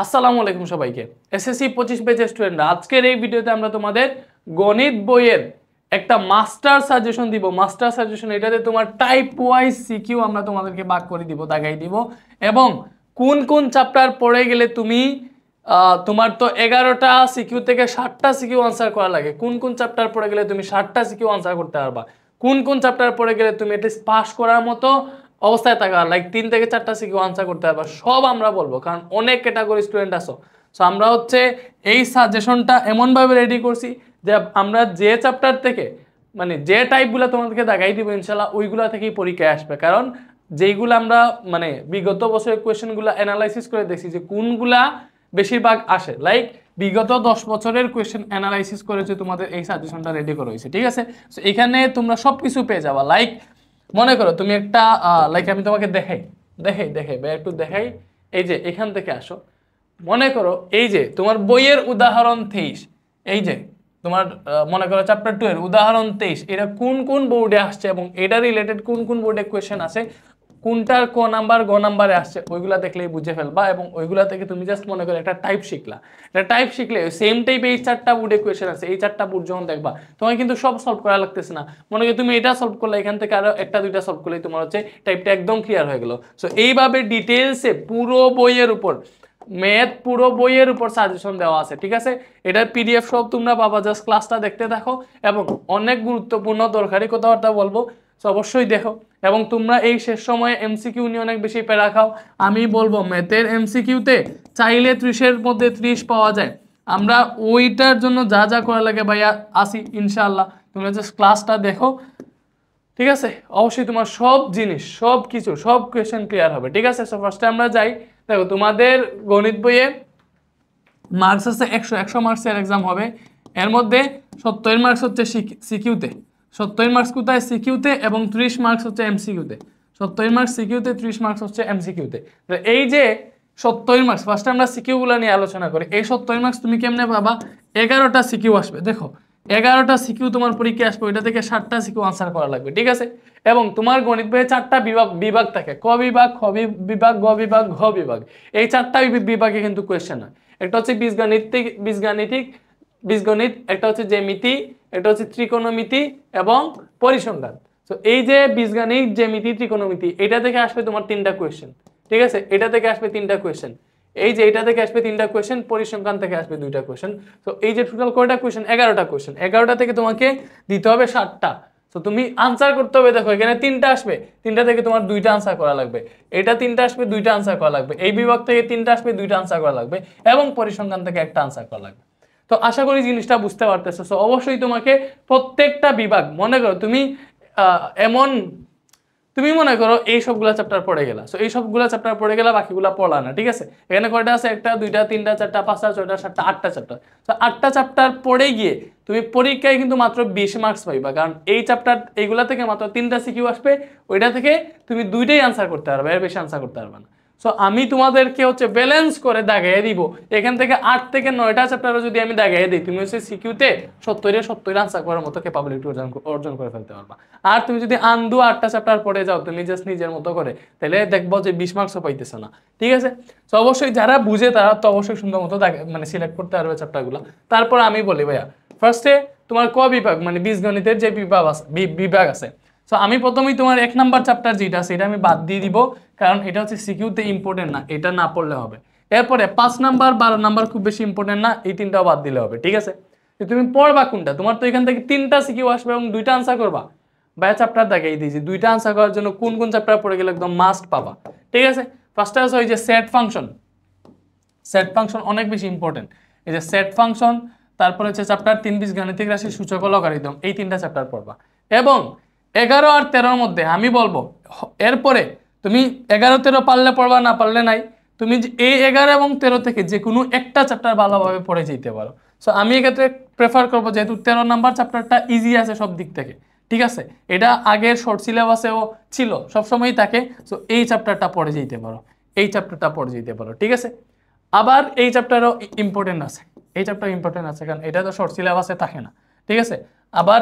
আসসালামু আলাইকুম সবাইকে। এসএসসি 25 ব্যাচের স্টুডেন্টরা, আজকের এই ভিডিওতে আমরা তোমাদের গণিত বইয়ের একটা মাস্টার সাজেশন দিব। মাস্টার সাজেশন এটাতে তোমার টাইপ ওয়াইজ সিকিউ আমরা তোমাদেরকে ভাগ করে দিব, দাগাই দিব, এবং কোন কোন চ্যাপ্টার পড়ে গেলে তুমি তোমার তো 11টা সিকিউ থেকে 60টা সিকিউ আনসার করা লাগে। কোন কোন চ্যাপ্টার পড়ে গেলে তুমি 60টা সিকিউ আনসার করতে পারবা, কোন কোন চ্যাপ্টার পড়ে গেলে তুমি এটলিস্ট পাস করার মতো অবস্থায় থাকা, লাইক 3 থেকে 4টা সিকিউ আনসার করতে পারবা, সব আমরা বলবো। কারণ অনেক ক্যাটাগরি স্টুডেন্ট আছো। সো আমরা হচ্ছে এই সাজেশনটা এমনভাবে রেডি করছি যে আমরা যে চ্যাপ্টার থেকে মানে যে টাইপগুলো তোমাদেরকে দেখাই দিব ইনশাল্লাহ ওইগুলা থেকেই পরীক্ষায় আসবে। কারণ যেইগুলো আমরা মানে বিগত বছরের কোয়েশ্চেনগুলো অ্যানালাইসিস করে দেখছি যে কোনগুলা বেশিরভাগ আসে, লাইক বিগত 10 বছরের কোয়েশ্চেন অ্যানালাইসিস করেছে তোমাদের এই সাজেশনটা রেডি করা হয়েছে, ঠিক আছে। সো এখানে তোমরা সব কিছু পেয়ে যাবা। লাইক মনে করো তুমি একটা লাইক আমি তোমাকে দেখাই একটু দেখাই। এই যে এখান থেকে আসো, মনে করো এই যে তোমার বইয়ের উদাহরণ 23, এই যে তোমার মনে করো চ্যাপ্টার 2 এর উদাহরণ 23, এটা কোন কোন বোর্ডে আসছে এবং এটা রিলেটেড কোন কোন বোর্ডে কোয়েশ্চেন আছে, কোনটার ক নাম্বার গ নাম্বারে আসছে, ওইগুলা দেখলেই বুঝে ফেলবা। এবং ওইগুলা থেকে তুমি জাস্ট মনে করো একটা টাইপ শিখলা, এটা টাইপ শিখলে সেম টাইপে এই 4টা বোর্ডে কোয়েশ্চেন আছে, এই 4টা বোর্ড যখন দেখবা তোমাকে কিন্তু সব সলভ করা লাগতেছে না। মনে করি তুমি এটা সলভ করলে, এখান থেকে আরো একটা দুইটা সলভ করলেই তোমার হচ্ছে টাইপটা একদম ক্লিয়ার হয়ে গেল। সো এইভাবে ডিটেলসে পুরো বইয়ের উপর, ম্যাথ পুরো বইয়ের উপর সাজেশন দেওয়া আছে, ঠিক আছে। এটার পিডিএফ সব তোমরা পাবা, জাস্ট ক্লাসটা দেখতে থাকো। এবং অনেক গুরুত্বপূর্ণ দরকারি কথাবার্তা বলবো, অবশ্যই দেখো। এবং তোমরা এই শেষ সময়ে এমসিকিউ নিয়ে অনেক বেশি প্যারা খাও। আমি বলবো ম্যাথের এমসিকিউতে চাইলে 30-এর মধ্যে 30 পাওয়া যায়। আমরা ওইটার জন্য যা যা করা লাগে ভাইয়া আসি ইনশাআল্লাহ। তোমরা জাস্ট ক্লাসটা দেখো, ঠিক আছে। অবশ্যই তোমার সব জিনিস সব কিছু সব কোয়েশ্চেন ক্লিয়ার হবে, ঠিক আছে। সো ফার্স্টে আমরা যাই। দেখো তোমাদের গণিত বইয়ে মার্কস আছে 100 মার্কসের এক্সাম হবে। এর মধ্যে 70 মার্কস হচ্ছে সিকিউতে, 70 মার্কস কোথায় সিকিউতে, এবং 30 মার্কস হচ্ছে এমসিকিউতে। 70 মার্কস সিকিউতে, 30 মার্কস হচ্ছে এমসিকিউতে। এই যে 70 মার্কস, ফার্স্টে আমরা সিকিউগুলো নিয়ে আলোচনা করি। এই 70 মার্কস তুমি কেমনে পাবা? 11টা সিকিউ আসবে। দেখো 11টা সিকিউ তোমার পরীক্ষায় আসবে, ওইটা থেকে 60টা সিকিউ আনসার করা লাগবে, ঠিক আছে। এবং তোমার গণিত বইয়ে 4টা বিভাগ থাকে, ক বিভাগ, খ বিভাগ, গ বিভাগ, ঘ বিভাগ। এই 4টা বিভাগে কিন্তু কোয়েশ্চেন হয়। একটা হচ্ছে বীজগণিত, একটা হচ্ছে জ্যামিতি, একটা হচ্ছে ত্রিকোণমিতি এবং পরিসংখ্যান। তো এই যে বীজগণিত, জ্যামিতি, ত্রিকোণমিতি, এটা থেকে আসবে তোমার 3টা কোয়েশ্চেন, ঠিক আছে। এটা থেকে আসবে 3টা কোয়েশ্চেন, এই যে এটা থেকে আসবে 3টা কোয়েশ্চেন, পরিসংখ্যান থেকে আসবে 2টা কোয়েশ্চেন। তো এই যে টোটাল কয়টা কোয়েশ্চেন? 11টা কোয়েশ্চেন। 11টা থেকে তোমাকে দিতে হবে 60টা। তো তুমি আনসার করতে হবে। দেখো এখানে 3টা আসবে, 3টা থেকে তোমার 2টা আনসার করা লাগবে। এটা 3টা আসবে, 2টা আনসার করা লাগবে। এই বিভাগ থেকে 3টা আসবে, 2টা আনসার করা লাগবে। এবং পরিসংখ্যান থেকে একটা আনসার করা লাগবে। তো আশা করি জিনিসটা বুঝতে পারতেছো। সো অবশ্যই তোমাকে প্রত্যেকটা বিভাগ, মনে করো তুমি তুমি মনে করো এই সবগুলা চ্যাপ্টার পড়ে গেলা। সো এই সবগুলা চ্যাপ্টার পড়ে গেলা, বাকিগুলা পড়া না, ঠিক আছে। এখানে কয়টা আছে? 1টা 2টা 3টা 4টা 5টা 6টা 7টা 8টা চ্যাপ্টার। সো 8টা চ্যাপ্টার পড়ে গিয়ে তুমি পরীক্ষায় কিন্তু মাত্র 20 মার্কস পাইবা। কারণ এই চ্যাপ্টার এইগুলা থেকে মাত্র 3টা সিকিউ আসবে, ওইটা থেকে তুমি 2টাই আনসার করতে পারবে, এর বেশি আনসার করতে পারবে না। সো আমি তোমাদেরকে হচ্ছে ব্যালেন্স করে দাগাইয়ে দিব। এখান থেকে 8 থেকে 9টা চ্যাপ্টারও যদি আমি দাগাইয়ে দিই, তুমি হচ্ছে সিকিউতে 70 আনসার করার মতো ক্যাপাবিলিটি অর্জন করে ফেলতে পারবা। আর তুমি যদি আন্দু 8টা চ্যাপ্টার পড়ে যাও তুমি জাস্ট নিজের মতো করে, তাহলে দেখবো যে 20 মার্কসও পাইতেছো না, ঠিক আছে। তো অবশ্যই যারা বুঝে তারা তো অবশ্যই সুন্দর মতো মানে সিলেক্ট করতে পারবে চ্যাপ্টারগুলো। তারপর আমি বলি ভাইয়া, ফার্স্টে তোমার ক বিভাগ মানে বীজগণিতের যে বিভাগ আছে। সো আমি প্রথমেই তোমার 1 নাম্বার চ্যাপ্টার যেটা আছে এটা আমি বাদ দিয়ে দিব, কারণ এটা হচ্ছে সিকিউতে ইম্পর্টেন্ট না, এটা না পড়লে হবে। এরপরে 5 নাম্বার 12 নাম্বার খুব বেশি ইম্পর্টেন্ট না, এই 3টাও বাদ দিলে হবে, ঠিক আছে। তুমি পড়বা কোনটা? তোমার তো এখান থেকে 3টা সিকিউ আসবে এবং 2টা আনসার করবা। ভাইয়া চ্যাপ্টার দেখাই দিয়েছি, 2টা আনসার করার জন্য কোন কোন চ্যাপ্টার পড়ে গেলে একদম মাস্ট পাবা, ঠিক আছে। ফার্স্টে আছে ওই যে সেট ফাংশন অনেক বেশি ইম্পর্টেন্ট। এই যে সেট ফাংশন, তারপরে হচ্ছে চ্যাপ্টার 3 বীজগাণিতিক রাশি, সূচক ও লগারিদম, এই 3টা চ্যাপ্টার পড়বা। এবং 11 আর 13-র মধ্যে আমি বলবো এরপরে তুমি 11 13 পারলে পড়বা, না পারলে নাই। তুমি এই 11 এবং 13 থেকে যে কোনো একটা চ্যাপ্টার ভালোভাবে পড়ে যেতে পারো। সো আমি এক্ষেত্রে প্রেফার করবো, যেহেতু 13 নাম্বার চ্যাপ্টারটা ইজি আছে সব দিক থেকে, ঠিক আছে। এটা আগের শর্ট সিলেবাসেও ছিল, সবসময়ই থাকে। সো এই চ্যাপ্টারটা পড়ে যেতে পারো, এই চ্যাপ্টারটা পড়ে যেতে পারো, ঠিক আছে। আবার এই চ্যাপ্টারও ইম্পর্টেন্ট আছে, এই চ্যাপ্টার ইম্পর্টেন্ট আছে, কারণ এটা তো শর্ট সিলেবাসে থাকে না, ঠিক আছে। আবার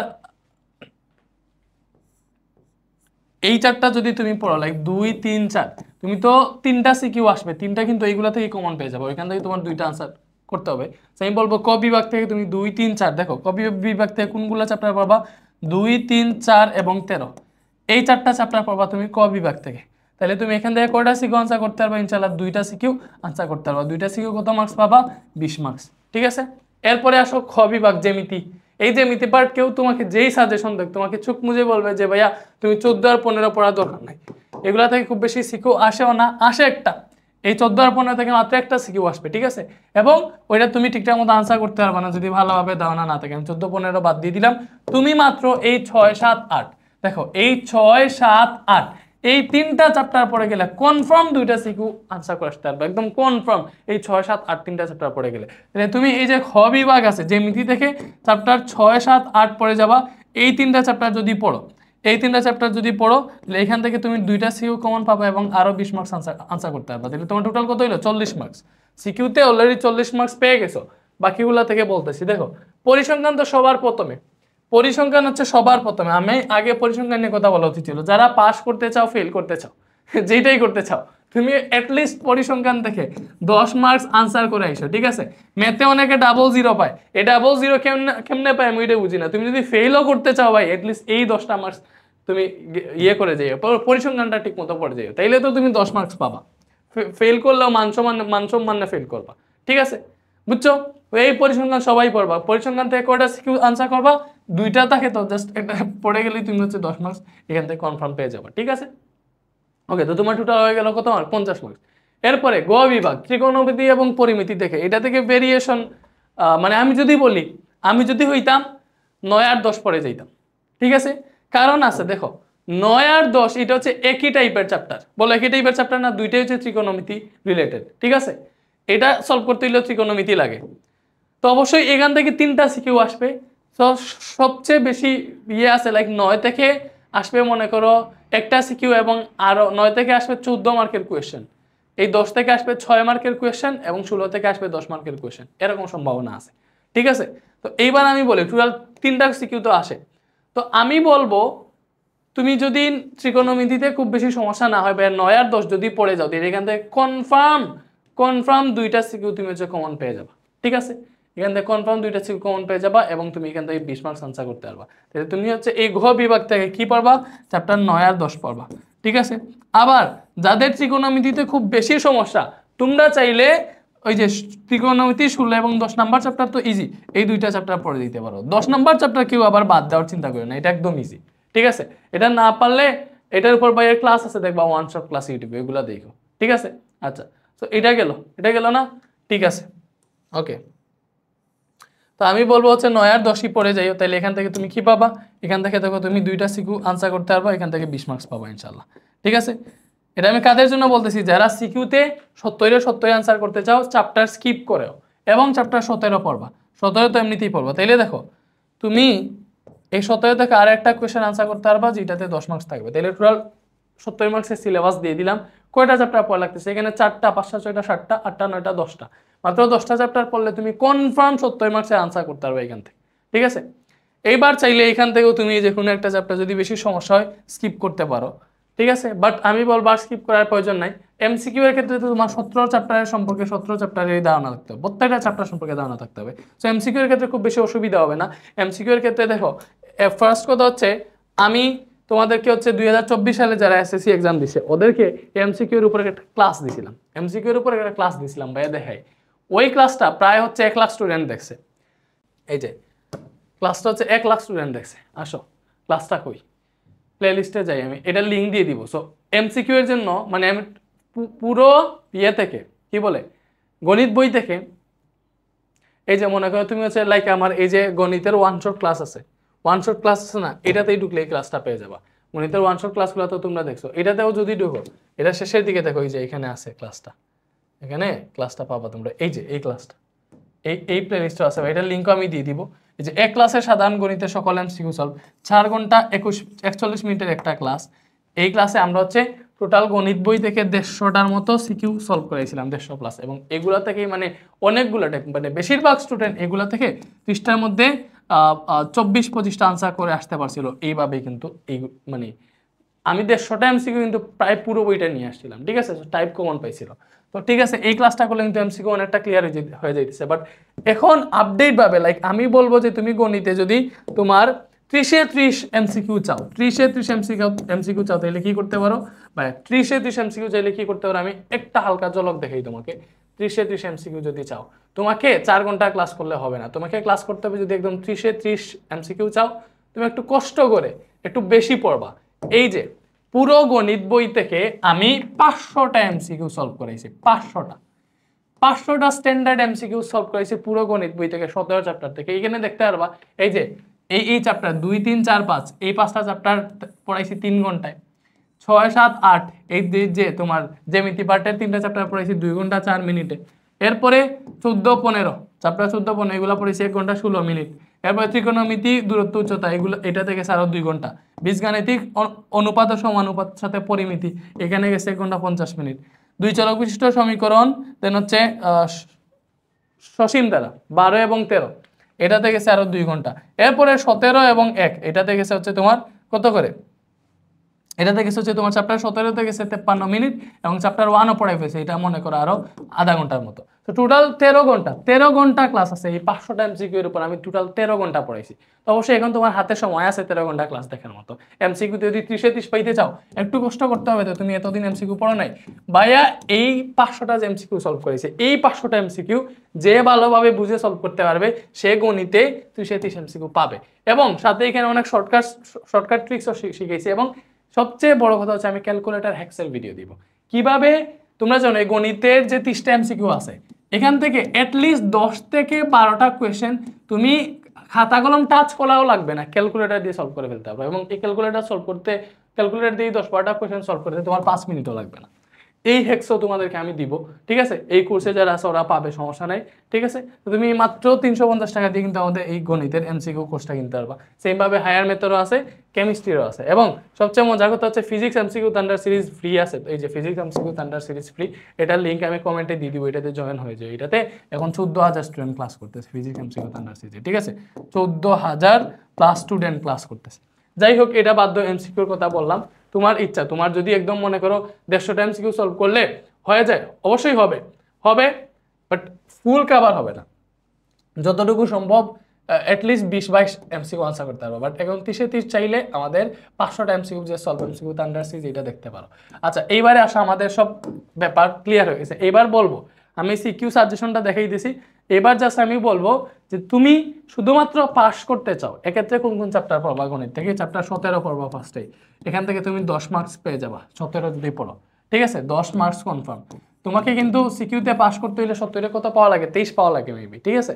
এই চারটা যদি তুমি পড়ো লাইক 2 3 4, তুমি তো তিনটা সিকিউ আসবে, তিনটা কিন্তু এইগুলা থেকে কমন পেয়ে যাবে, ওইখান থেকে তোমার দুইটা আনসার করতে হবে। আমি বলবো ক বিভাগ থেকে তুমি 2 3 4, দেখো ক বিভাগ থেকে কোনগুলো চ্যাপ্টার পড়বা, 2 3 4 এবং 13, এই চারটা চ্যাপ্টার পড়বা তুমি ক বিভাগ থেকে। তাহলে তুমি এখান থেকে কয়টা সিকিউ আনসার করতে পারবা, ইনশাআল্লাহ দুইটা সিকিউ আনসার করতে পারবা। দুইটা সিকিউ কত মার্কস পাবা, 20 মার্কস। ঠিক আছে, এরপরে আসো খ বিভাগ, জ্যামিতি। এই জ্যামিতি পার্ট কেউ তোমাকে যেই সাজেশন দেখ, তোমাকে চোখ মুজে বলবে যে ভাইয়া তুমি 14 আর 15 পড়ার দরকার নাই, এগুলা থেকে খুব বেশি সিকিউ আসেও না, আসে একটা, এই 14 আর 15 থেকে মাত্র একটা সিকিউ আসবে। ঠিক আছে, এবং ওইটা তুমি ঠিকঠাক মতো আনসার করতে পারবে না যদি ভালোভাবে ধারণা না থাকে। আমি 14 15 বাদ দিয়ে দিলাম, তুমি মাত্র এই 6 7 8, দেখো এই 6 7 8 এই তিনটা চ্যাপ্টার পড়ে গেলে কনফার্ম দুইটা সিকিউ আনসার করে আসতে পারবে, একদম কনফার্ম। এই 6 7 8 তিনটা চ্যাপ্টার পড়ে গেলে তাহলে তুমি এই যে খ বিভাগ আছে জ্যামিতি থেকে চ্যাপ্টার 6 7 8 পড়ে যাবা, এই তিনটা চ্যাপ্টার যদি পড়ো, এই তিনটা চ্যাপ্টার যদি পড়ো, তাহলে এখান থেকে তুমি দুইটা সিকিউ কমন পাবে এবং আরো 20 মার্কস আনসার করতে পারবে। তাহলে তোমার টোটাল কত হলো, 40 মার্কস। সিকিউতে অলরেডি 40 মার্কস পেয়ে গেছো, বাকিগুলা থেকে বলতেছি। দেখো পরিসংখ্যান তো সবার প্রথমে, পরিসংখ্যান হচ্ছে সবার প্রথমে। আমি আগে পরিসংখ্যান নিয়ে কথা বলা উচিত ছিল, যারা পাস করতে চাও ফেল করতে চাও যেটাই করতে চাও, তুমি অ্যাটলিস্ট পরিসংখ্যান থেকে 10 মার্কস আনসার করে আইসো। ঠিক আছে, ম্যাথে অনেকে 00 পায়, এই 00 কেমনে পায় আমি এটা বুঝি না। তুমি যদি ফেলও করতে চাও ভাই, অ্যাটলিস্ট এই 10টা মার্কস তুমি ইয়ে করে যাইও, পরিসংখ্যানটা ঠিক মতো পড়ে যাইও, তাইলে তো তুমি 10 মার্কস পাবা। ফেল করলেও মানসম্মানে ফেল করবা। ঠিক আছে, বুঝছো? এই পরিসংখ্যান সবাই পড়বা, পরিসংখ্যান থেকে কয়টা সিকিউ আনসার করবা, দুইটা থাকে তো জাস্ট একটা পড়ে গেলেই তুমি হচ্ছে 10 মার্কস এখান থেকে কনফার্ম পেয়ে যাবা। ঠিক আছে, ওকে, তো তোমার টোটাল হয়ে গেল কত মার্ক, 50 মার্কস। এরপরে গ বিভাগ, ত্রিকোণমিতি এবং পরিমিতি দেখে এটা থেকে ভেরিয়েশন, মানে আমি যদি বলি, আমি যদি হইতাম 9 আর 10 পড়ে যাইতাম। ঠিক আছে, কারণ আছে, দেখো 9 আর 10 এটা হচ্ছে একই টাইপের চ্যাপ্টার, বলো একই টাইপের চ্যাপ্টার না, দুইটাই হচ্ছে ত্রিকোণমিতি রিলেটেড। ঠিক আছে, এটা সলভ করতে হলে ত্রিকোণমিতি লাগে, তো অবশ্যই এখান থেকে তিনটা সিকিউ আসবে। তো সবচেয়ে বেশি ইয়ে আছে লাইক 9 থেকে আসবে মনে করো একটা সিকিউ, এবং আরো 9 থেকে আসবে 14 মার্কের কোয়েশ্চেন, এই 10 থেকে আসবে 6 মার্কের কোয়েশ্চেন, এবং 16 থেকে আসবে 10 মার্কের কোয়েশ্চেন, এরকম সম্ভাবনা আছে। ঠিক আছে, তো এইবার আমি বলি টোটাল তিনটা সিকিউ তো আসে, তো আমি বলবো তুমি যদি ত্রিকোণমিতিতে খুব বেশি সমস্যা না হয় বা 9 আর 10 যদি পড়ে যাও, তাহলে এখান থেকে কনফার্ম দুইটা সিকিউ তুমি হচ্ছে কমন পেয়ে যাবা। ঠিক আছে, এখান থেকে কনফার্ম দুইটা সিকিউ কমন পেয়ে যাবা, এবং তুমি এখান থেকে 20 মার্কস আনসার করতে পারবা। তাহলে তুমি হচ্ছে এই ঘ বিভাগ থেকে কি পড়বা, চ্যাপ্টার 9 আর 10 পড়বা। ঠিক আছে, আবার যাদের ত্রিকোণমিতিতে খুব বেশি সমস্যা, তোমরা চাইলে ওই যে ত্রিকোণমিতি 16 এবং 10 নাম্বার চ্যাপ্টার তো ইজি, এই দুইটা চ্যাপ্টার পড়ে দিতে পারো। 10 নাম্বার চ্যাপ্টার কেউ আবার বাদ দেওয়ার চিন্তা করে না, এটা একদম ইজি। ঠিক আছে, এটা না পারলে এটার উপর বাইরের ক্লাস আছে দেখবা, ওয়ান শট ক্লাস ইউটিউবে, এগুলো দেখো। ঠিক আছে, আচ্ছা, তো এটা গেল না? ঠিক আছে, ওকে, তো আমি বলবো হচ্ছে 9 আর 10ই পড়ে যাইও, তাহলে এখান থেকে তুমি কি পাবা, এখান থেকে দেখো তুমি দুইটা সিকিউ আনসার করতে পারবা, এখান থেকে 20 মার্কস পাবা ইনশাল্লাহ। ঠিক আছে, এটা আমি কাদের জন্য বলতেছি, যারা সিকিউতে 70 আনসার করতে চাও, চ্যাপ্টার স্কিপ করেও, এবং চ্যাপ্টার 17 পড়বা, 17 তো এমনিতেই পড়বা। তাইলে দেখো তুমি এই 17 থেকে আর একটা কোয়েশ্চেন আনসার করতে পারবা যেটাতে 10 মার্কস থাকবে, তাহলে টোটাল 70 মার্কসের সিলেবাস দিয়ে দিলাম। কয়টা চ্যাপ্টার পড়া লাগতেছে এখানে, 4টা 5টা 6টা 7টা 8টা 9টা 10টা, মাত্র 10টা চ্যাপ্টার পড়লে তুমি কনফার্ম 70 মার্কসের আনসার করতে পারবে এখান থেকে। ঠিক আছে, এইবার চাইলে এখান থেকেও তুমি যে কোনো একটা চ্যাপ্টার যদি বেশি সমস্যা হয় স্কিপ করতে পারো। ঠিক আছে, বাট আমি বলবো আর স্কিপ করার প্রয়োজন নাই। এমসিকিউ এর ক্ষেত্রে তো তোমার 17 চ্যাপ্টারের সম্পর্কে 17 চ্যাপ্টারের ধারণা থাকতে হবে, প্রত্যেকটা চ্যাপ্টার সম্পর্কে ধারণা থাকতে হবে। সো এমসিকিউ এর ক্ষেত্রে খুব বেশি অসুবিধা হবে না। এমসিকিউ এর ক্ষেত্রে দেখো, ফার্স্ট কথা হচ্ছে আমি তোমাদেরকে হচ্ছে 2024 সালে যারা এসএসসি এক্সাম দিছে ওদেরকে এমসিকিউ এর উপরে একটা ক্লাস দিছিলাম, এমসিকিউ এর উপরে একটা ক্লাস দিছিলাম ভাইয়া, দেখাই। ওই ক্লাসটা প্রায় হচ্ছে 1 লাখ স্টুডেন্ট দেখছে, এই যে ক্লাসটা হচ্ছে 1 লাখ স্টুডেন্ট দেখছে। আসো ক্লাসটা কই, প্লে লিস্টে যাই, আমি এটা লিঙ্ক দিয়ে দিব। সো এমসিকিউ এর জন্য মানে আমি পুরো ইয়ে থেকে কি বলে গণিত বই থেকে, এই যে মনে করো তুমি হচ্ছে লাইক আমার এই যে গণিতের ওয়ান শট ক্লাস আছে, ওয়ান শট ক্লাস আছে না, এটাতেই ঢুকলে এই ক্লাসটা পেয়ে যাবা। গণিতের ওয়ান শট ক্লাসগুলো তো তোমরা দেখছো, এটাতেও যদি ঢুকো, এটা শেষের দিকে দেখো, এই যে এখানে আছে ক্লাসটা, এখানে ক্লাসটা পাবা তোমরা, এই যে এই ক্লাসটা, এই প্লে লিস্টে আছে, এটার লিঙ্কও আমি দিয়ে দিব। এই যে এক ক্লাসের সাধারণ গণিতের সকল এমসিকিউ সলভ, 4 ঘন্টা 41 মিনিটের একটা ক্লাস। এই ক্লাসে আমরা হচ্ছে টোটাল গণিত বই থেকে 150টার মতো সিকিউ সলভ করেছিলাম, 150 প্লাস, এবং এগুলা থেকেই মানে অনেকগুলো মানে বেশিরভাগ স্টুডেন্ট এগুলা থেকে 30টার মধ্যে 24-25টা আনসার করে আসতে পারছিল। এইভাবেই কিন্তু এই মানে আমি 150টা এমসিকিউ কিন্তু প্রায় পুরো বইটা নিয়ে আসছিলাম, ঠিক আছে, টাইপ কমন পাইছিল। তো ঠিক আছে, এই ক্লাসটা করলে কিন্তু এমসিকিউ অনেকটা ক্লিয়ার হয়ে যাইতেছে। বাট এখন আপডেট ভাবে লাইক আমি বলবো যে তুমি গণিতে যদি তোমার 30-এ 30 এমসিকিউ চাও, 30-এ 30 এমসিকিউ চাও, তাহলে কি করতে পারো ভাই? 30-এ 30 এমসিকিউ চাইলে কি করতে পারো, আমি একটা হালকা ঝলক দেখাই তোমাকে। 30-এ 30 এমসিকিউ যদি চাও, তোমাকে 4 ঘন্টা ক্লাস করলে হবে না, তোমাকে ক্লাস করতে হবে। যদি একদম 30-এ 30 এমসিকিউ চাও, তুমি একটু কষ্ট করে একটু বেশি পড়বা। এই যে পুরো গণিত বই থেকে আমি 500টা এমসিকিউ সলভ করাইছি, 500টা স্ট্যান্ডার্ড এমসিকিউ সলভ করাইছি পুরো গণিত বই থেকে, 17 চ্যাপ্টার থেকে। এইখানে দেখতে পারবা এই যে এই চ্যাপ্টার 2, 3, 4, 5 এই 5টা চ্যাপ্টার পড়াইছি 3 ঘন্টায়। 6, 7, 8 এই যে তোমার জ্যামিতি পার্টের 3টা চ্যাপ্টার পড়াইছি 2 ঘন্টা 4 মিনিটে। এরপরে 14, 15 চ্যাপ্টার 14, 15 এগুলো পড়েছি 1 ঘন্টা 16 মিনিট। এরপরে ত্রিকোণমিতি, দূরত্ব, উচ্চতা, এগুলো এটা থেকে আরো 2 ঘন্টা। বীজগাণিতিক, অনুপাত ও সমানুপাত সাথে পরিমিতি, এখানে গেছে 1 ঘন্টা 50 মিনিট। 2 চলক বিশিষ্ট সমীকরণ, দেন হচ্ছে সসীম দ্বারা 12 এবং 13, এটাতে গেছে আরো 2 ঘন্টা। এরপরে 17 এবং 1 এটাতে গেছে হচ্ছে তোমার কত করে, এটাতে গেছে হচ্ছে তোমার চ্যাপ্টার 17তে গেছে 53 মিনিট, এবং চ্যাপ্টার 1ও পড়াই ফেলছে, এটা মনে করো আরো আধা ঘন্টার মতো। তো টোটাল 13 ঘন্টা ক্লাস আছে। এই 500টা এমসিকিউ এর উপর আমি টোটাল 13 ঘন্টা পড়াইছি। তো অবশ্যই এখন তোমার হাতে সময় আছে 13 ঘন্টা ক্লাস দেখার মতো। এমসিকিউ যদি 30-এ 30 পাইতে চাও, একটু কষ্ট করতে হবে। তো তুমি এতদিন এমসিকিউ পড়ো নাই ভাইয়া, এই 500টা এমসিকিউ সলভ করেছে, এই 500টা এমসিকিউ যে ভালোভাবে বুঝে সলভ করতে পারবে সে গণিতে 30-এ 30 এমসিকিউ পাবে। এবং সাথে এখানে অনেক শর্টকাট ট্রিক্সও শিখাইছি। এবং সবচেয়ে বড় কথা হচ্ছে আমি ক্যালকুলেটর হ্যাক্সের ভিডিও দিব। কিভাবে তোমরা জানো এই গণিতের যে 30টা এমসিকিউ আছে, এখান থেকে অ্যাটলিস্ট 10 থেকে 12টা কোয়েশ্চেন তুমি খাতা কলম টাচ করাও লাগবে না, ক্যালকুলেটর দিয়ে সলভ করে ফেলতে পারবে। এবং এই ক্যালকুলেটর দিয়ে 10-12টা কোয়েশ্চেন সলভ করতে তোমার 5 মিনিটও লাগবে না। এই হ্যাক্সও তোমাদেরকে আমি দিব, ঠিক আছে। এই কোর্সে যারা আছে ওরা পাবে, সমস্যা নাই, ঠিক আছে। তো তুমি মাত্র 350 টাকা দিয়ে কিন্তু আমাদের এই গণিতের এমসিকিউ কোর্সটা কিনতে পারবা। সেমভাবে হায়ার মেথডও আছে, কেমিস্ট্রিরও আছে। এবং সবচেয়ে মজার কথা হচ্ছে physics MCQ thunder series free আছে। এই যে physics MCQ thunder series free, এটার লিঙ্ক আমি কমেন্টে দিয়ে দিব, এটাতে জয়েন হয়ে যায়। এটাতে এখন 14,000 স্টুডেন্ট ক্লাস করতেছে ফিজিক্স এমসিকিউ থান্ডার সিরিজে, ঠিক আছে। 14,000 প্লাস স্টুডেন্ট ক্লাস করতেছে। যাই হোক, এটা বাদ দিয়ে এমসিকিউর কথা বললাম। তোমার ইচ্ছা, তোমার যদি একদম মনে করো 150টা এমসিকিউ সলভ করলে হয়ে যায়, অবশ্যই হবে, বাট ফুল কভার হবে না। যতটুকু সম্ভব অ্যাটলিস্ট 20-22 এমসিকিউ আনসার করতে পারবো। বাট এখন 30-এ 30 চাইলে আমাদের 500টা এমসিকিউ যে সলভ এমসিকিউ থান্ডার সিরিজ এটা দেখতে পারো। আচ্ছা, এইবারে আসা আমাদের সব ব্যাপার ক্লিয়ার হয়ে গেছে। এবার বলবো, আমি সিকিউ সাজেশনটা দেখাই দিয়েছি। এবার জাস্ট আমি বলবো যে তুমি শুধুমাত্র পাস করতে চাও, এক্ষেত্রে কোন কোন চ্যাপ্টার পড়বা গণিত থেকে? চ্যাপ্টার 17 পড়বা ফার্স্টেই, এখান থেকে তুমি 10 মার্কস পেয়ে যাবা 17 যদি পড়ো, ঠিক আছে। 10 মার্কস কনফার্ম। তোমাকে কিন্তু সিকিউতে পাস করতে হলে 17-এ কত পাওয়া লাগে? 23 পাওয়া লাগে মেবি, ঠিক আছে।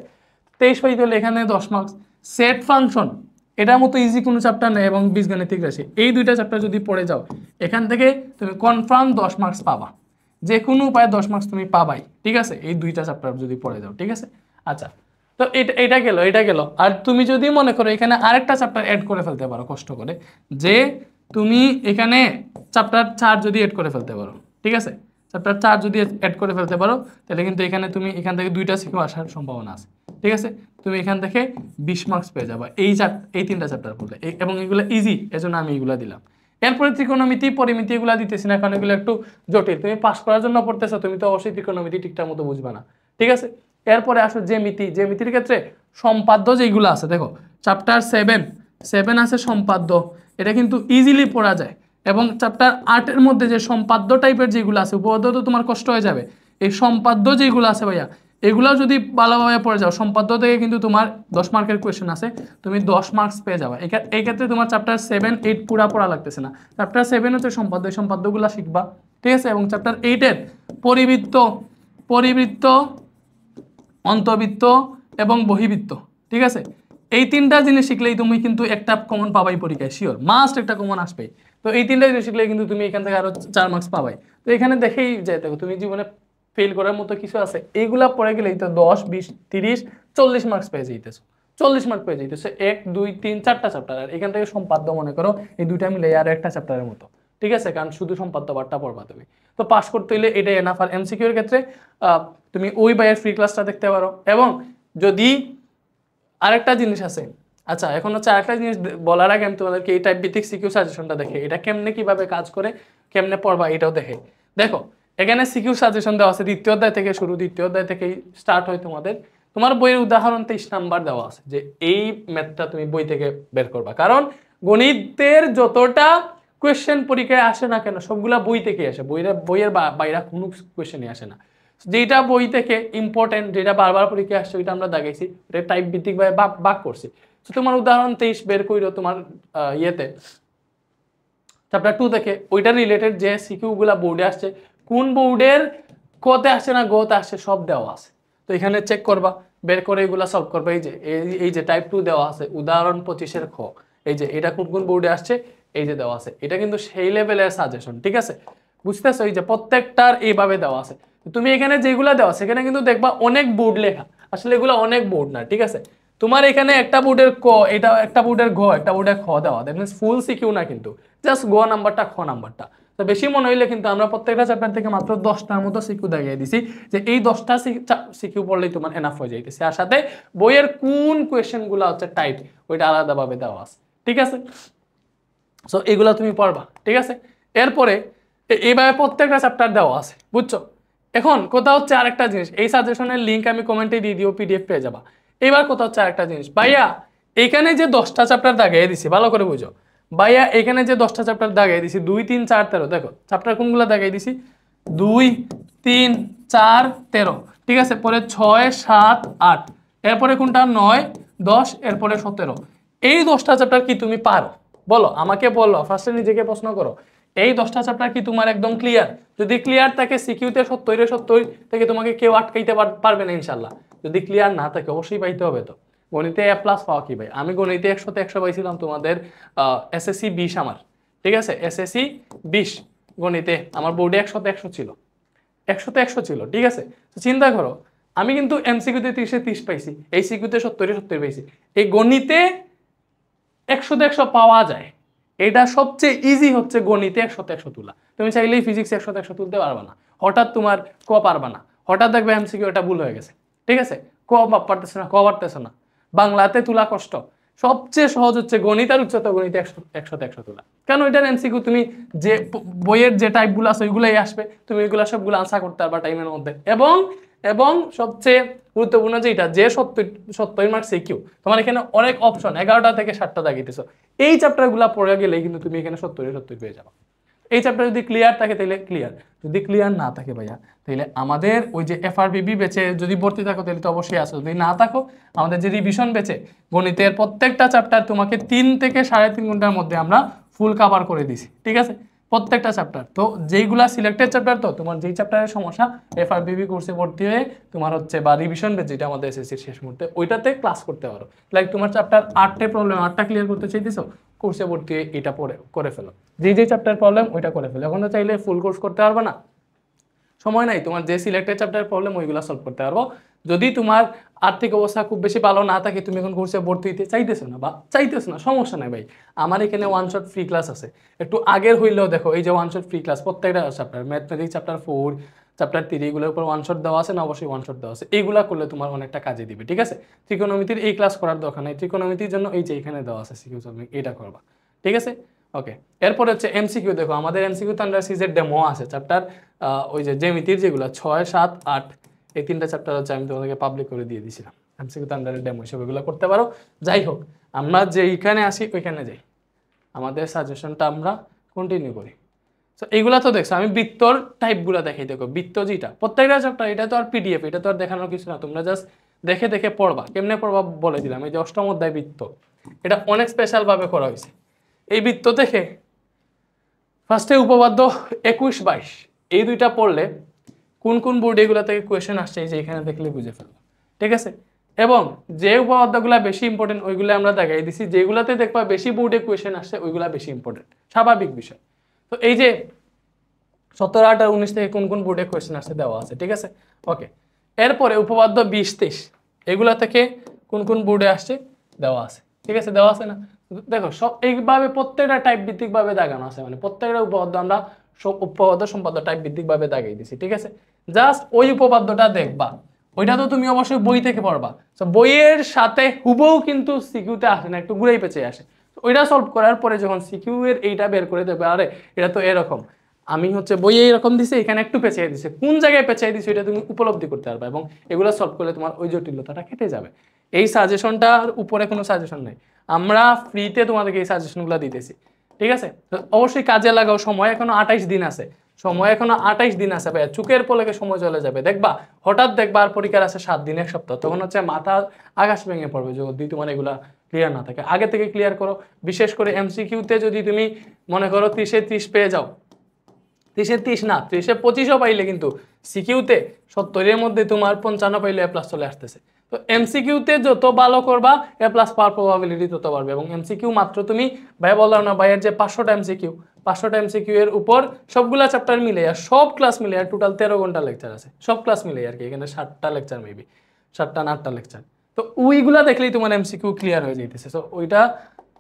23 পাইতে হলে এখানে 10 মার্কস। সেট ফাংশন, এটার মতো ইজি কোনো চ্যাপ্টার নেই। এবং বীজগাণিতিক রাশি, এই দুইটা চ্যাপ্টার যদি পড়ে যাও, এখান থেকে তুমি কনফার্ম 10 মার্কস পাবা, যে কোনো উপায়ে 10 মার্কস তুমি পাবাই, ঠিক আছে, এই দুইটা চ্যাপ্টার যদি পড়ে যাও, ঠিক আছে। আচ্ছা, তো এটা গেল। আর তুমি যদি মনে করো এখানে আরেকটা চ্যাপ্টার অ্যাড করে ফেলতে পারো কষ্ট করে, যে তুমি এখানে চ্যাপ্টার 4 যদি অ্যাড করে ফেলতে পারো, ঠিক আছে, চ্যাপ্টার 4 যদি অ্যাড করে ফেলতে পারো, তাহলে কিন্তু এখানে তুমি এখান থেকে 2টা সিকিউ আসার সম্ভাবনা আছে, ঠিক আছে। তুমি এখান থেকে 20 মার্কস পেয়ে যাবা এই 3টা চ্যাপ্টার পড়লে। এবং এগুলো ইজি, এজন্য আমি এগুলো দিলাম। এরপরে ত্রিকোণমিতি, পরিমিতি এগুলো দিতেছি না, কারণ এগুলো একটু জটিল। তুমি পাস করার জন্য পড়তেছো, তুমি তো অবশ্যই ত্রিকোণমিতি ঠিকঠাক মতো বুঝবে না, ঠিক আছে। এরপরে আসো জ্যামিতির ক্ষেত্রে সম্পাদ্য যেগুলো আছে, দেখো চ্যাপ্টার 7 আছে সম্পাদ্য, এটা কিন্তু ইজিলি পড়া যায়। এবং চ্যাপ্টার 8-এর মধ্যে যে সম্পাদ্য টাইপের যেগুলো আছে, উপপাদ্য তো তোমার কষ্ট হয়ে যাবে, এই সম্পাদ্য যেগুলো আছে ভাইয়া, এগুলো যদি ভালোভাবে পড়ে যাও, সম্পাদ্য থেকে কিন্তু তোমার 10 মার্কের কোয়েশ্চেন আছে, তুমি 10 মার্কস পেয়ে যাবে। এই ক্ষেত্রে তোমার চ্যাপ্টার 7, 8 পুরা পড়া লাগতেছে না। চ্যাপ্টার 7 হচ্ছে সম্পাদ্য, এই সম্পাদ্যগুলো শিখবা, ঠিক আছে। এবং চ্যাপ্টার 8-এর পরিবৃত্ত, অন্তবৃত্ত এবং বহিবৃত্ত, ঠিক আছে, এই 3টা জিনিস শিখলেই তুমি কিন্তু একটা কমন পাবাই পরীক্ষায়, শিওর মাস্ট একটা কমন আসবেই। তো এই 3টা জিনিস শিখলেই কিন্তু তুমি এখান থেকে আরো 4 মার্কস পাবাই। তো এখানে দেখেই যায়, দেখো তুমি জীবনে ফেল করার মতো কিছু আছে, এইগুলা পড়ে গেলেই তো 10, 20, 30, 40 মার্কস পেয়ে যাইতেছো, 40 মার্ক পেয়ে যাইতেছো 1, 2, 3, 4টা চ্যাপ্টার। আর এখান থেকে সম্পাদ্য মনে করো এই দুইটা মিলে আর একটা চ্যাপ্টারের মতো, ঠিক আছে, কারণ শুধু সম্পাদ্য পার্টটা পড়বা তুমি। তো পাস করতে হলে এটাই এনাফ। আর এমসিকিউ এর ক্ষেত্রে তুমি ওই বাইয়ের ফ্রি ক্লাসটা দেখতে পারো। এবং যদি আরেকটা জিনিস আছে, আচ্ছা এখন হচ্ছে আরেকটা জিনিস বলার আগে আমি তোমাদেরকে এই টাইপ ভিত্তিক সিকিউ সাজেশনটা দেখে এটা কেমনে কিভাবে কাজ করে কেমনে পড়বা এটাও দেখে। দেখো এখানে সিকিউ সাজেশন দেওয়া আছে দ্বিতীয় অধ্যায় থেকে শুরু, দ্বিতীয় অধ্যায় থেকেই স্টার্ট হয় তোমাদের। তোমার বইয়ের উদাহরণ 23 নাম্বার দেওয়া আছে যে এই ম্যাথটা তুমি বই থেকে বের করবা, কারণ গণিতের যতটা কোয়েশ্চেন পরীক্ষায় আসে না কেন সবগুলা বই থেকে আসে, বইয়ের বাইরে কোনো কোয়েশ্চেনই আসে না। যেটা বই থেকে ইম্পর্টেন্ট, যেটা বারবার পরীক্ষায় আসছে ওইটা আমরা দেখাইছি, এটা টাইপ ভিত্তিকভাবে ভাগ করছি। তো তোমার উদাহরণ 23 বের কইরো তোমার ইয়েতে চ্যাপ্টার 2 থেকে, ওইটা রিলেটেড যে সিকিউ গুলা বোর্ডে আসছে, কোন বোর্ডের কতে আসছে না গতে আসছে সব দেওয়া আছে। তো এখানে চেক করবা, বের করে এগুলা সলভ করবা। এই যে টাইপ 2 দেওয়া আছে উদাহরণ 25 খ, এই যে এটা কোন কোন বোর্ডে আসছে এই যে দেওয়া আছে। এটা কিন্তু সেই লেভেলের সাজেশন, ঠিক আছে? বুঝতেছো? এই যে প্রত্যেকটার এইভাবে দেওয়া আছে। তুমি এখানে যেগুলা দেওয়া সেখানে কিন্তু দেখবা অনেক বোর্ড লেখা, আসলে এগুলো অনেক বোর্ড না, ঠিক আছে? তোমার এখানে একটা বোর্ডের ক, এটা একটা বোর্ডের ঘ, একটা বোর্ডের খ দেওয়া, দ্যাট মিন্স ফুল সিকিউ না কিন্তু, জাস্ট গ নাম্বারটা খ নাম্বারটা। তো বেশি মনে হইলে কিন্তু আমরা প্রত্যেকটা চ্যাপ্টার থেকে মাত্র 10টার মতো সিকিউ দেখিয়ে দিছি, যে এই 10টা সিকিউ পড়লেই তোমার এনাফ হয়ে যাইতেছে। আর সাথে বইয়ের কোন কোয়েশ্চেন গুলা হচ্ছে টাইপ ওইটা আলাদাভাবে দেওয়া আছে, ঠিক আছে? সো এগুলা তুমি পড়বা, ঠিক আছে? এরপরে এইভাবে প্রত্যেকটা চ্যাপ্টার দেওয়া আছে, বুঝছো? এখন কথা হচ্ছে আরেকটা জিনিস, এই সাজেশনের লিঙ্ক আমি কমেন্টে দিয়ে দিও, পিডিএফ পেয়ে যাবা। এবার কথা হচ্ছে আরেকটা জিনিস, ভাইয়া এখানে যে 10টা চ্যাপ্টার দাগিয়ে দিছি ভালো করে বুঝো, ভাইয়া এখানে যে 10টা চ্যাপ্টার দাগিয়ে দিছি 2, 3, 4, 13, দেখো চ্যাপ্টার কোনগুলো দাগিয়ে দিছি 2, 3, 4, 13, ঠিক আছে? পরে 6, 7, 8, এরপরে কোনটা 9, 10, এরপরে 17। এই 10টা চ্যাপ্টার কি তুমি পারো? বলো আমাকে, বলো ফার্স্টে নিজেকে প্রশ্ন করো, এই 10টা চ্যাপ্টার কি তোমার একদম ক্লিয়ার? যদি ক্লিয়ার থাকে সিকিউতে 70 থেকে তোমাকে কেউ আটকাইতে পারবে না ইনশাল্লাহ। যদি ক্লিয়ার না থাকে অবশ্যই পাইতে হবে। তো গণিতে A+ পাওয়া কি ভাই? আমি গণিতে 100তে 100 পাইছিলাম তোমাদের এসএসসি 20 আমার, ঠিক আছে? এসএসসি 20 গণিতে আমার বোর্ডে 100তে 100 ছিল, 100তে 100 ছিল, ঠিক আছে? তো চিন্তা করো আমি কিন্তু এমসিকিউতে 30-এ 30 পাইছি, এই সিকিউতে 70-এ 70 পাইছি। এই গণিতে 100তে 100 পাওয়া যায়, এটা সবচেয়ে ইজি হচ্ছে গণিতে 100তে 100 তোলা। তুমি চাইলেই ফিজিক্স 100তে 100 তুলতে পারবে না, হঠাৎ তোমার ক পারবা না, হঠাৎ দেখবে এমসিকিউ এটা ভুল হয়ে গেছে, ঠিক আছে? ক পারতেছে না, ক পারতেছে না, বাংলাতে তুলা কষ্ট। সবচেয়ে সহজ হচ্ছে গণিত আর উচ্চতর গণিতে 100তে 100 তোলা। কেন? এটার এমসিকিউ তুমি যে বইয়ের যে টাইপগুলো আছে ওইগুলোই আসবে, তুমি এগুলো সবগুলো আনসার করতে পারবা টাইমের মধ্যে। এবং সবচেয়ে গুরুত্বপূর্ণ যেটা, যে 70 মার্ক সিকিউ, তোমার এখানে অনেক অপশন 11টা থেকে 7টা দাগিতেছো, এই চ্যাপ্টারগুলো পড়ে গেলেই কিন্তু তুমি এখানে 70 পেয়ে যাবে। এই চ্যাপ্টার যদি ক্লিয়ার থাকে তাহলে ক্লিয়ার, যদি ক্লিয়ার না থাকে ভাইয়া তাহলে আমাদের ওই যে এফআরবিবি বেচে যদি ভর্তি থাকো তাহলে তো অবশ্যই আসো, যদি না থাকো আমাদের যে রিভিশন বেচে গণিতের প্রত্যেকটা চ্যাপ্টার তোমাকে 3 থেকে 3.5 ঘন্টার মধ্যে আমরা ফুল কভার করে দিছি, ঠিক আছে? প্রত্যেকটা চ্যাপ্টার। তো যেইগুলা সিলেক্টেড চ্যাপ্টার, তো তোমার যেই চ্যাপ্টারের সমস্যা এফআরবিবি কোর্সে ভর্তি হয়ে তোমার হচ্ছে বা রিভিশন বেচ যেটা আমাদের এসএসসির শেষ মুহূর্তে ওইটাতে ক্লাস করতে পারো। লাইক তোমার চ্যাপ্টার 8টে প্রবলেম 8টা ক্লিয়ার করতে চাইতেছো, কোর্সে ভর্তি হয়ে এটা করে ফেলো, যে চ্যাপ্টার প্রবলেম ওইটা করে ফেলো। এখন তো চাইলে ফুল কোর্স করতে পারবে না, সময় নাই, তোমার যে সিলেক্টেড চ্যাপ্টার প্রবলেম ওইগুলো সলভ করতে পারবো। যদি তোমার আর্থিক অবস্থা খুব বেশি ভালো না থাকে, তুমি এখন কোর্সে ভর্তি হইতে চাইতেছো না, সমস্যা নাই ভাই, আমার এখানে 1 শট ফ্রি ক্লাস আছে। একটু আগের হইলেও দেখো এই যে 1 শট ফ্রি ক্লাস প্রত্যেকটা চ্যাপ্টার, ম্যাথমেটিক্স চ্যাপ্টার 4, চ্যাপ্টার 3 এগুলোর উপর 1 শট দেওয়া আছে না? অবশ্যই 1 শট দেওয়া আছে, এইগুলা করলে তোমার অনেকটা কাজে দিবে, ঠিক আছে? ত্রিকোণমিতির এই ক্লাস করার দরকার নেই, ত্রিকোণমিতির জন্য এই যে এখানে দেওয়া আছে সিকিউ সলভিং, এটা করবা, ঠিক আছে? ওকে, এরপর হচ্ছে এমসিকিউ। দেখো আমাদের এমসিকিউ তো আন্ডার সিজের ডেমো আছে চ্যাপ্টার, ওই যে জ্যামিতির যেগুলো 6, 7, 8 এই 3টা চ্যাপ্টার হচ্ছে আমি তোমাদেরকে পাবলিক করে দিয়ে দিয়েছিলাম, এমসিকিউ তো আন্ডারের ডেমো হিসেবে এগুলো করতে পারো। যাই হোক, আমরা যেইখানে আসি ওইখানে যাই, আমাদের সাজেশনটা আমরা কন্টিনিউ করি। তো এইগুলা তো দেখছো, আমি বৃত্তর টাইপগুলো দেখাই। দেখো বৃত্ত যেটা প্রত্যেকটা চ্যাপ্টার, এটা তো আর পিডিএফ, এটা তো আর দেখানোর কিছু না, তোমরা জাস্ট দেখে দেখে পড়বা। কেমনে পড়বা বলে দিলাম, এই যে 8ম অধ্যায় বৃত্ত, এটা অনেক স্পেশাল ভাবে করা হয়েছে। এই বৃত্ত থেকে ফার্স্টে উপপাদ্য 21, 22 এই দুইটা পড়লে কোন কোন বোর্ড এগুলো থেকে কোয়েশ্চেন আসছে এই যে এখানে দেখলে বুঝে ফেলবো, ঠিক আছে? এবং যে উপপাদ্যগুলো বেশি ইম্পর্টেন্ট ওইগুলো আমরা দেখাই দিছি, যেগুলাতে দেখবা বেশি বোর্ডে কোয়েশ্চেন আসছে ওইগুলা বেশি ইম্পর্টেন্ট, স্বাভাবিক বিষয়। তো এই যে 17, 18 আর 19 থেকে কোন কোন বোর্ডে কোয়েশ্চেন আসছে দেওয়া আছে, ঠিক আছে? ওকে, এরপরে উপপাদ্য 20, 23 এগুলা থেকে কোন কোন বোর্ডে আসছে দেওয়া আছে, ঠিক আছে? দেওয়া আছে না? দেখো সব এইভাবে প্রত্যেকটা টাইপ ভিত্তিক ভাবে দাগানো আছে, মানে প্রত্যেকটা উপপাদ্য আমরা সব উপপাদ্য সম্পাদ্য টাইপ ভিত্তিক ভাবে দাগাই দিছি, ঠিক আছে? জাস্ট ওই উপপাদ্যটা দেখবা, ওইটা তো তুমি অবশ্যই বই থেকে পড়বা। তো বইয়ের সাথে হুবহু কিন্তু সিকিউতে আসে না, একটু ঘুরেই পেঁচে আসে। তো ওইটা সলভ করার পরে যখন সিকিউ এর এইটা বের করে দেবে, আরে এটা তো এরকম, আমি হচ্ছে বইয়ে এরকম দিছে, এখানে একটু পেঁচিয়ে দিছে, কোন জায়গায় পেঁচিয়ে দিছে এটা তুমি উপলব্ধি করতে পারবে, এবং এগুলো সলভ করলে তোমার ওই জটিলতাটা কেটে যাবে। এই সাজেশনটার উপরে কোনো সাজেশন নেই, আমরা ফ্রিতে তোমাদেরকে এই সাজেশনগুলো দিতেছি, ঠিক আছে? তো অবশ্যই কাজে লাগাও, সময় এখনো 28 দিন আছে, সময় এখনো 28 দিন আছে ভাইয়া, চুকের পলকে সময় চলে যাবে। দেখবা হঠাৎ দেখবা আর পরীক্ষার আছে 7 দিন, 1 সপ্তাহ, তখন হচ্ছে মাথা আকাশ ভেঙে পড়বে যদি তোমার এগুলা ক্লিয়ার না থাকে। আগে থেকে ক্লিয়ার করো, বিশেষ করে এমসিকিউতে যদি তুমি মনে করো 30-এ 30 পেয়ে যাও, 30-এ 30 না 30-এ 25ও পাইলে কিন্তু সিকিউতে 70-এর মধ্যে তোমার 55 পাইলে এ প্লাস চলে আসতেছে। তো এমসিকিউতে যত ভালো করবা এ প্লাস পাওয়ার প্রবাবিলিটি তত বাড়বে। এবং এমসিকিউ মাত্র তুমি ভাই বললাম না ভাইয়ের যে 500টা এমসিকিউ, 500টা এমসিকিউ এর উপর সবগুলা চ্যাপ্টার মিলে আর সব ক্লাস মিলে আর টোটাল 13 ঘন্টা লেকচার আছে, সব ক্লাস মিলে আর কি, এখানে 60টা লেকচার মেবি, 7টা না 8টা লেকচার। তো ওইগুলা দেখলেই তোমার এমসিকিউ ক্লিয়ার হয়ে যাইতেছে। সো ওইটা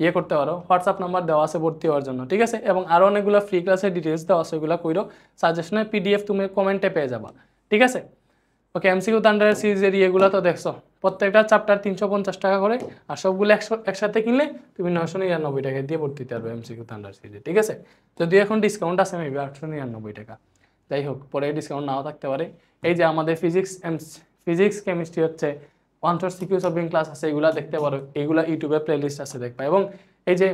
ইয়ে করতে পারো, হোয়াটসঅ্যাপ নাম্বার দেওয়া আছে ভর্তি হওয়ার জন্য, ঠিক আছে? এবং আরও অনেকগুলো ফ্রি ক্লাসের ডিটেলস দেওয়া আছে, ওইগুলো কইরো, সাজেশনের পিডিএফ তুমি কমেন্টে পেয়ে যাবা, ঠিক আছে? ওকে, এমসিকিউ থান্ডারের সিরিজের ইয়েগুলো তো দেখছো, প্রত্যেকটা চ্যাপ্টার 350 টাকা করে, আর সবগুলো একসাথে কিনলে তুমি 999 টাকা দিয়ে ভর্তি দিতে পারবে এমসিকিউ থান্ডার সিরিজে, ঠিক আছে? যদি এখন ডিসকাউন্ট আছে মেবি 899 টাকা, যাই হোক পরে ডিসকাউন্ট নাও থাকতে পারে। এই যে আমাদের ফিজিক্স কেমিস্ট্রি হচ্ছে 1 সিকিউ সলভিং ক্লাস আছে, এগুলা দেখতে পারো, এইগুলা ইউটিউবে প্লেলিস্ট আছে দেখবা। এবং এই যে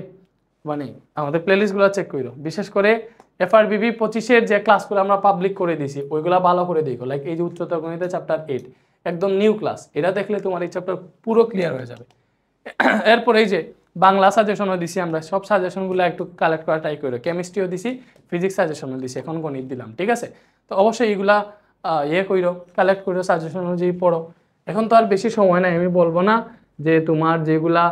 মানে আমাদের প্লেলিস্টগুলো চেক করো, বিশেষ করে FRBB 25-এর যে ক্লাসগুলো আমরা পাবলিক করে দিয়েছি ওইগুলা ভালো করে দেখো, লাইক এই যে উচ্চতর গণিতে চ্যাপ্টার 8 একদম নিউ ক্লাস, এটা দেখলে তোমার এই চ্যাপ্টার পুরো ক্লিয়ার হয়ে যাবে। এরপর এই যে বাংলা সাজেশনও দিছি আমরা, সব সাজেশনগুলো একটু কালেক্ট করা ট্রাই করো, কেমিস্ট্রিও দিছি, ফিজিক্স সাজেশনও দিছি, এখন গণিত দিলাম, ঠিক আছে? তো অবশ্যই এইগুলা ইয়ে করো, কালেক্ট করো, সাজেশন অনুযায়ী পড়ো। এখন তো আর বেশি সময় নাই, আমি বলবো না যে তোমার যেগুলা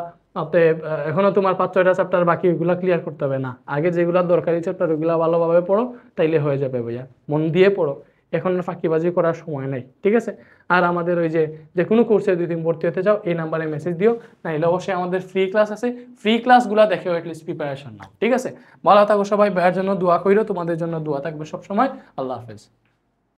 এখনো তোমার 5-6টা চ্যাপ্টার বাকি, ওইগুলো ক্লিয়ার করতে হবে না, আগে যেগুলো দরকারি চ্যাপ্টার ওইগুলো ভালোভাবে পড়ো, তাইলে হয়ে যাবে ভাইয়া, মন দিয়ে পড়ো, এখন ফাঁকিবাজি করার সময় নাই, ঠিক আছে? আর আমাদের ওই যে কোনো কোর্সে যদি তুমি ভর্তি হতে চাও এই নাম্বারে মেসেজ দিও, নাইলে অবশ্যই আমাদের ফ্রি ক্লাস আছে, ফ্রি ক্লাসগুলো দেখেও অ্যাটলিস্ট প্রিপারেশন নাও, ঠিক আছে? ভালো থাকো সবাই, ভাইয়ের জন্য দোয়া কইরো, তোমাদের জন্য দোয়া থাকবে সবসময়। আল্লাহ হাফেজ।